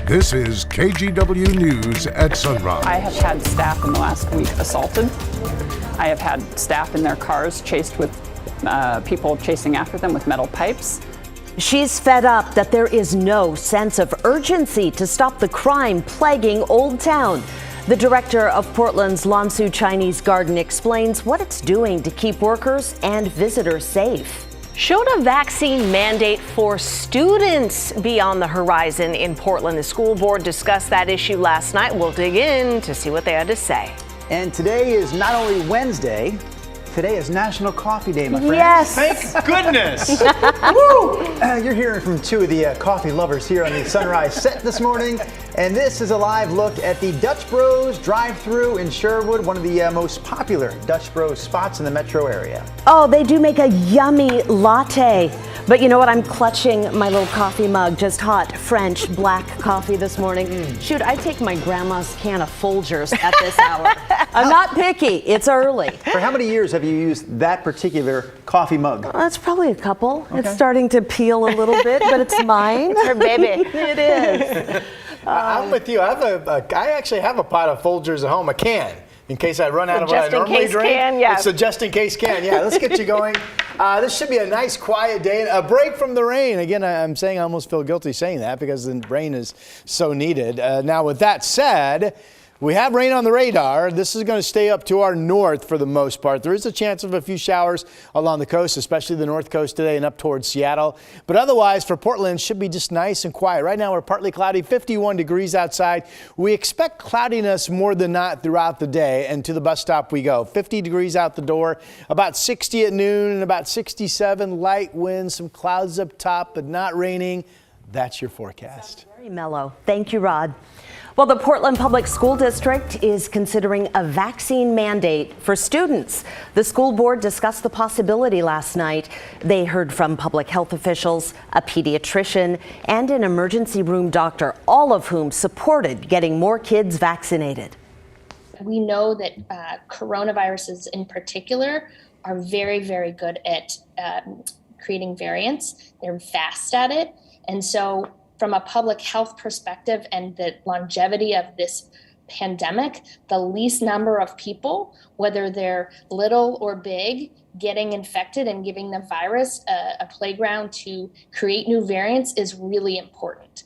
This is KGW News at Sunrise. I have had staff in the last week assaulted. I have had staff in their cars chased with people chasing after them with metal pipes. She's fed up that there is no sense of urgency to stop the crime plaguing Old Town. The director of Portland's Lansu Garden explains what it's doing to keep workers and visitors safe. Should a vaccine mandate for students be on the horizon in Portland? The school board discussed that issue last night. We'll dig in to see what they had to say. And today is not only Wednesday, today is National Coffee Day, my friends. Yes. Thank goodness. Woo! You're hearing from two of the coffee lovers here on the Sunrise Set this morning. And this is a live look at the Dutch Bros drive-thru in Sherwood, one of the most popular Dutch Bros spots in the metro area. Oh, they do make a yummy latte. But you know what? I'm clutching my little coffee mug, just hot French black coffee this morning. Shoot, I take my grandma's can of Folgers at this hour. I'm not picky. It's early. For how many years have you used that particular coffee mug? That's probably a couple. Okay. It's starting to peel a little bit, but it's mine. It's her baby. It is. I'm with you. I actually have a pot of Folgers at home, a can, in case I run out of what I normally drink. Can, yeah. It's a just in case can. Yeah, let's get you going. This should be a nice quiet day, a break from the rain. Again, I'm saying I almost feel guilty saying that because the rain is so needed. Now, with that said, we have rain on the radar. This is going to stay up to our north for the most part. There is a chance of a few showers along the coast, especially the north coast today and up towards Seattle. But otherwise, for Portland, it should be just nice and quiet. Right now, we're partly cloudy, 51 degrees outside. We expect cloudiness more than not throughout the day, and to the bus stop we go. 50 degrees out the door, about 60 at noon, and about 67. Light winds, some clouds up top, but not raining. That's your forecast. Very mellow. Thank you, Rod. Well, the Portland Public School District is considering a vaccine mandate for students. The school board discussed the possibility last night. They heard from public health officials, a pediatrician, and an emergency room doctor, all of whom supported getting more kids vaccinated. We know that coronaviruses in particular are very, very good at creating variants. They're fast at it. And so from a public health perspective and the longevity of this pandemic, the least number of people, whether they're little or big, getting infected and giving the virus a playground to create new variants is really important.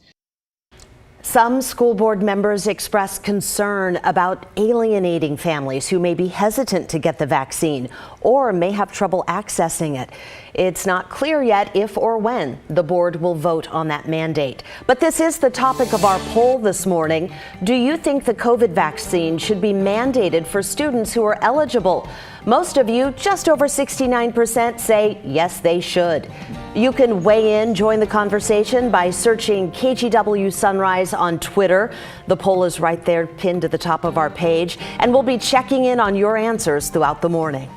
Some school board members expressed concern about alienating families who may be hesitant to get the vaccine or may have trouble accessing it. It's not clear yet if or when the board will vote on that mandate. But this is the topic of our poll this morning. Do you think the COVID vaccine should be mandated for students who are eligible? Most of you, just over 69%, say yes, they should. You can weigh in, join the conversation by searching KGW Sunrise on Twitter. The poll is right there pinned to the top of our page, and we'll be checking in on your answers throughout the morning.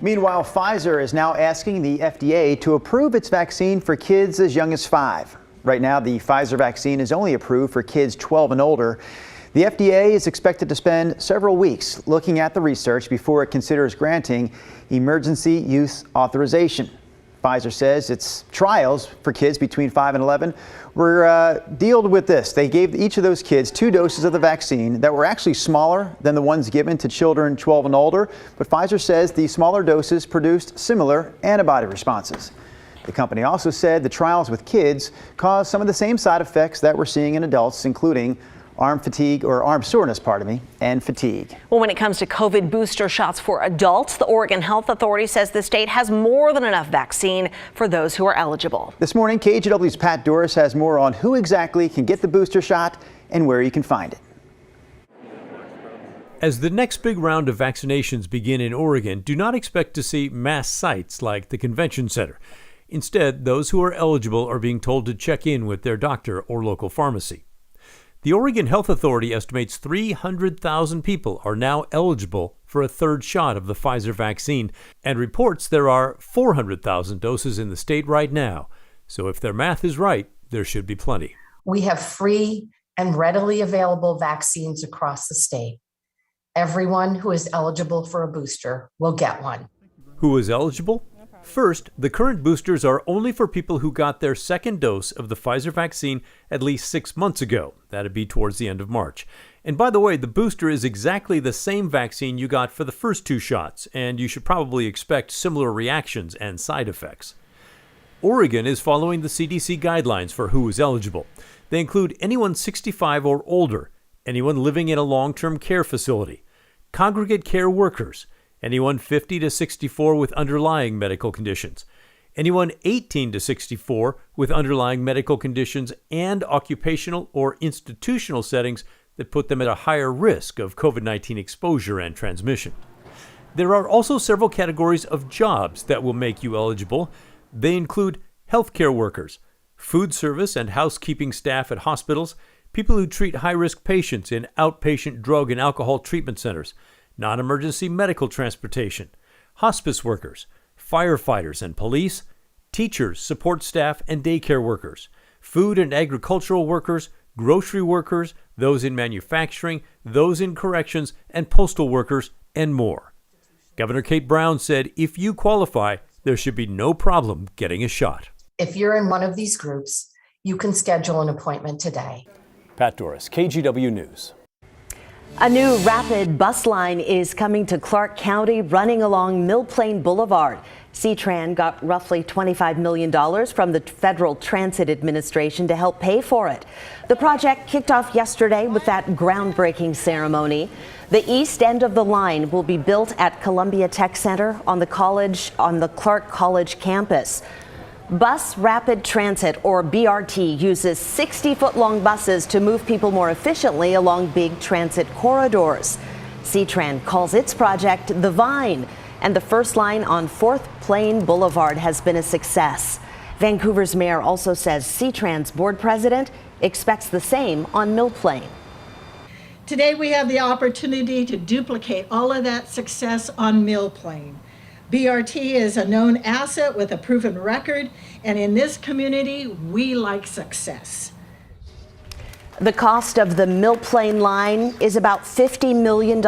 Meanwhile, Pfizer is now asking the FDA to approve its vaccine for kids as young as 5. Right now, the Pfizer vaccine is only approved for kids 12 and older. The FDA is expected to spend several weeks looking at the research before it considers granting emergency use authorization. Pfizer says its trials for kids between 5 and 11 were dealt with this. They gave each of those kids 2 doses of the vaccine that were actually smaller than the ones given to children 12 and older. But Pfizer says the smaller doses produced similar antibody responses. The company also said the trials with kids caused some of the same side effects that we're seeing in adults, including arm soreness, and fatigue. Well, when it comes to COVID booster shots for adults, the Oregon Health Authority says the state has more than enough vaccine for those who are eligible. This morning, KGW's Pat Doris has more on who exactly can get the booster shot and where you can find it. As the next big round of vaccinations begin in Oregon, do not expect to see mass sites like the convention center. Instead, those who are eligible are being told to check in with their doctor or local pharmacy. The Oregon Health Authority estimates 300,000 people are now eligible for a third shot of the Pfizer vaccine and reports there are 400,000 doses in the state right now. So if their math is right, there should be plenty. We have free and readily available vaccines across the state. Everyone who is eligible for a booster will get one. Who is eligible? First, the current boosters are only for people who got their second dose of the Pfizer vaccine at least 6 months ago. That'd be towards the end of March. And by the way, the booster is exactly the same vaccine you got for the first 2 shots, and you should probably expect similar reactions and side effects. Oregon is following the CDC guidelines for who is eligible. They include anyone 65 or older, anyone living in a long-term care facility, congregate care workers, anyone 50 to 64 with underlying medical conditions, anyone 18 to 64 with underlying medical conditions and occupational or institutional settings that put them at a higher risk of COVID-19 exposure and transmission. There are also several categories of jobs that will make you eligible. They include healthcare workers, food service and housekeeping staff at hospitals, people who treat high-risk patients in outpatient drug and alcohol treatment centers, non-emergency medical transportation, hospice workers, firefighters and police, teachers, support staff, and daycare workers, food and agricultural workers, grocery workers, those in manufacturing, those in corrections, and postal workers, and more. Governor Kate Brown said if you qualify, there should be no problem getting a shot. If you're in one of these groups, you can schedule an appointment today. Pat Doris, KGW News. A new rapid bus line is coming to Clark County, running along Mill Plain Boulevard. C-Tran got roughly $25 million from the Federal Transit Administration to help pay for it. The project kicked off yesterday with that groundbreaking ceremony. The east end of the line will be built at Columbia Tech Center on the Clark College campus. Bus Rapid Transit, or BRT, uses 60-foot-long buses to move people more efficiently along big transit corridors. C-Tran calls its project the Vine, and the first line on 4th Plain Boulevard has been a success. Vancouver's mayor also says C-Tran's board president expects the same on Mill Plain. Today we have the opportunity to duplicate all of that success on Mill Plain. BRT is a known asset with a proven record, and in this community, we like success. The cost of the Mill Plain line is about $50 million.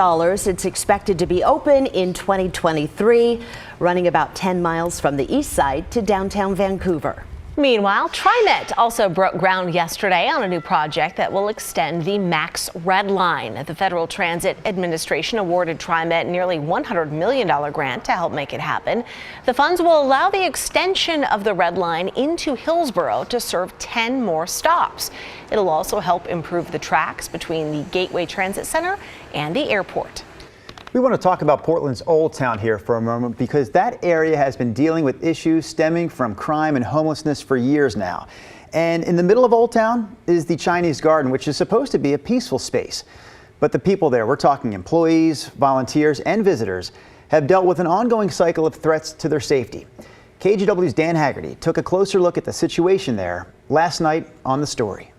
It's expected to be open in 2023, running about 10 miles from the east side to downtown Vancouver. Meanwhile, TriMet also broke ground yesterday on a new project that will extend the Max Red Line. The Federal Transit Administration awarded TriMet nearly $100 million grant to help make it happen. The funds will allow the extension of the Red Line into Hillsborough to serve 10 more stops. It'll also help improve the tracks between the Gateway Transit Center and the airport. We want to talk about Portland's Old Town here for a moment because that area has been dealing with issues stemming from crime and homelessness for years now. And in the middle of Old Town is the Chinese Garden, which is supposed to be a peaceful space. But the people there, we're talking employees, volunteers, and visitors, have dealt with an ongoing cycle of threats to their safety. KGW's Dan Haggerty took a closer look at the situation there last night on The Story.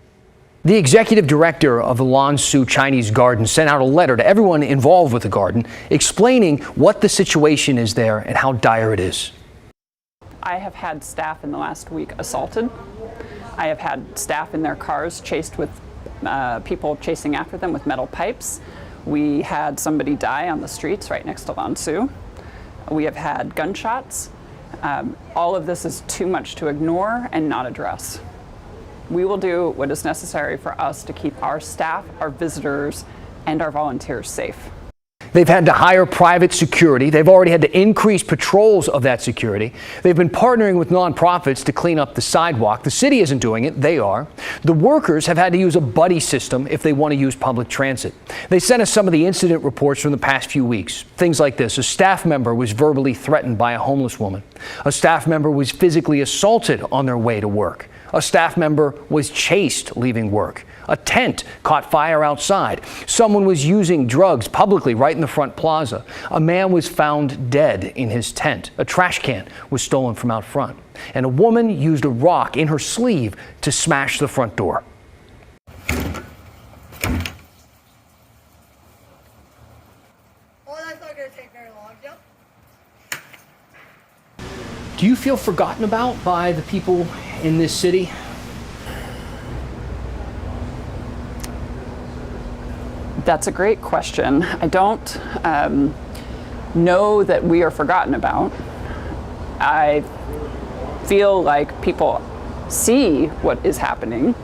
The executive director of the Lansu Chinese Garden sent out a letter to everyone involved with the garden explaining what the situation is there and how dire it is. I have had staff in the last week assaulted. I have had staff in their cars chased with people chasing after them with metal pipes. We had somebody die on the streets right next to Lansu. We have had gunshots. All of this is too much to ignore and not address. We will do what is necessary for us to keep our staff, our visitors, and our volunteers safe. They've had to hire private security. They've already had to increase patrols of that security. They've been partnering with nonprofits to clean up the sidewalk. The city isn't doing it, they are. The workers have had to use a buddy system if they want to use public transit. They sent us some of the incident reports from the past few weeks. Things like this: a staff member was verbally threatened by a homeless woman. A staff member was physically assaulted on their way to work. A staff member was chased leaving work. A tent caught fire outside. Someone was using drugs publicly right in the front plaza. A man was found dead in his tent. A trash can was stolen from out front. And a woman used a rock in her sleeve to smash the front door. Do you feel forgotten about by the people in this city? That's a great question. I don't know that we are forgotten about. I feel like people see what is happening.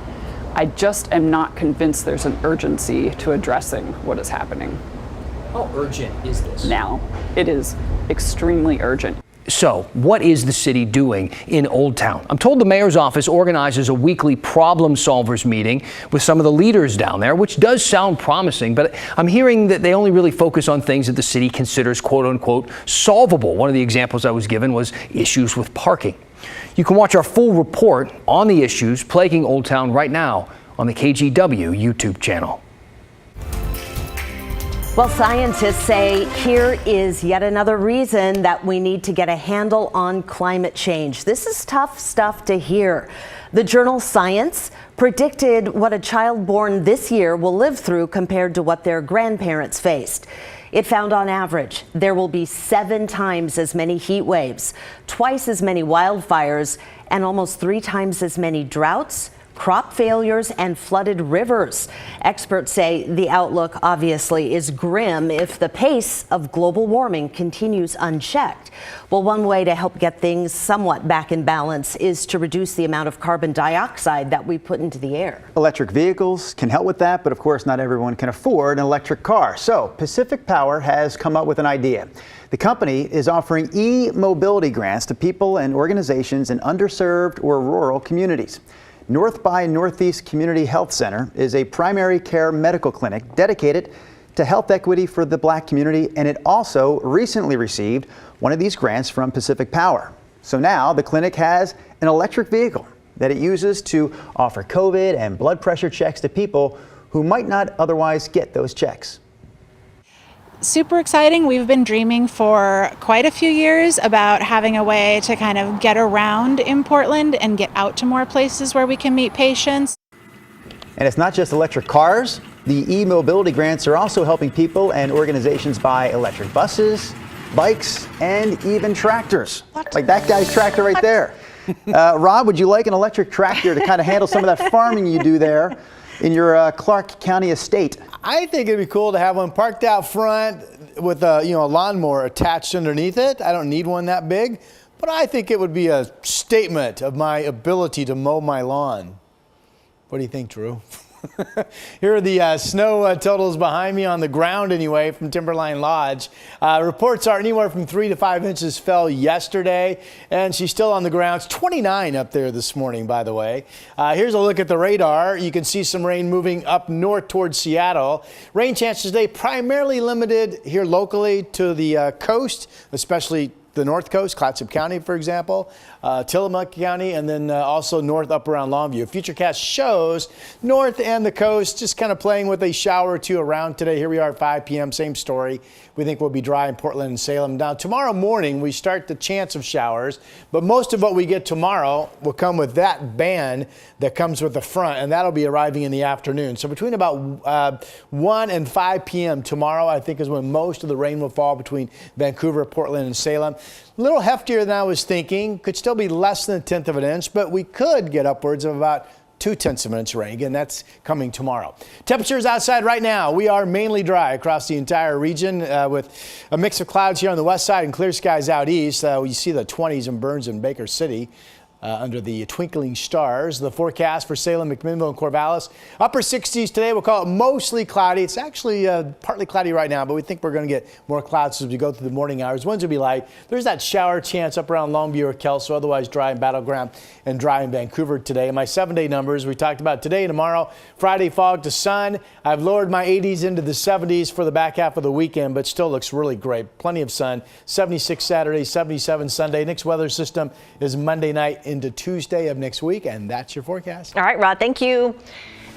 I just am not convinced there's an urgency to addressing what is happening. How urgent is this? Now, it is extremely urgent. So, what is the city doing in Old Town? I'm told the mayor's office organizes a weekly problem solvers meeting with some of the leaders down there, which does sound promising, but I'm hearing that they only really focus on things that the city considers quote unquote solvable. One of the examples I was given was issues with parking. You can watch our full report on the issues plaguing Old Town right now on the KGW YouTube channel. Well, scientists say here is yet another reason that we need to get a handle on climate change. This is tough stuff to hear. The journal Science predicted what a child born this year will live through compared to what their grandparents faced. It found on average there will be 7 times as many heat waves, twice as many wildfires, and almost 3 times as many droughts, crop failures, and flooded rivers. Experts say the outlook obviously is grim if the pace of global warming continues unchecked. Well, one way to help get things somewhat back in balance is to reduce the amount of carbon dioxide that we put into the air. Electric vehicles can help with that, but of course not everyone can afford an electric car. So Pacific Power has come up with an idea. The company is offering e-mobility grants to people and organizations in underserved or rural communities. North by Northeast Community Health Center is a primary care medical clinic dedicated to health equity for the Black community, and it also recently received one of these grants from Pacific Power. So now the clinic has an electric vehicle that it uses to offer COVID and blood pressure checks to people who might not otherwise get those checks. Super exciting. We've been dreaming for quite a few years about having a way to kind of get around in Portland and get out to more places where we can meet patients. And it's not just electric cars. The e-mobility grants are also helping people and organizations buy electric buses, bikes, and even tractors. Like that guy's tractor right there. Rob, would you like an electric tractor to kind of handle some of that farming you do there in your Clark County estate? I think it'd be cool to have one parked out front with a lawnmower attached underneath it. I don't need one that big, but I think it would be a statement of my ability to mow my lawn. What do you think, Drew? Here are the snow totals behind me on the ground anyway from Timberline Lodge. Reports are anywhere from 3 to 5 inches fell yesterday, and she's still on the ground. It's 29 up there this morning, by the way. Here's a look at the radar. You can see some rain moving up north towards Seattle. Rain chances today primarily limited here locally to the coast, especially the north coast, Clatsop County, for example, Tillamook County, and then also north up around Longview. Futurecast shows north and the coast just kind of playing with a shower or two around today. Here we are at 5 p.m., same story. We think we'll be dry in Portland and Salem. Now, tomorrow morning, we start the chance of showers, but most of what we get tomorrow will come with that band that comes with the front, and that'll be arriving in the afternoon. So between about 1 and 5 p.m. tomorrow, I think is when most of the rain will fall between Vancouver, Portland, and Salem. A little heftier than I was thinking. Could still be less than 1/10 of an inch, but we could get upwards of about 2/10 of an inch rain. Again, that's coming tomorrow. Temperatures outside right now. We are mainly dry across the entire region with a mix of clouds here on the west side and clear skies out east. You see the 20s in Burns and Baker City. Under the twinkling stars. The forecast for Salem, McMinnville, and Corvallis. Upper 60s today. We'll call it mostly cloudy. It's actually partly cloudy right now, but we think we're going to get more clouds as we go through the morning hours. Winds will be light. There's that shower chance up around Longview or Kelso, otherwise dry in Battleground and dry in Vancouver today. My 7-day numbers we talked about today and tomorrow. Friday, fog to sun. I've lowered my 80s into the 70s for the back half of the weekend, but still looks really great. Plenty of sun. 76 Saturday, 77 Sunday. Next weather system is Monday night into Tuesday of next week, and that's your forecast. All right, Rod, thank you.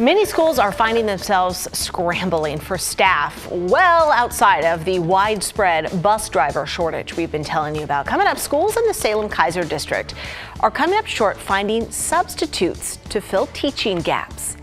Many schools are finding themselves scrambling for staff well outside of the widespread bus driver shortage we've been telling you about. Coming up, schools in the Salem-Keizer district are coming up short finding substitutes to fill teaching gaps.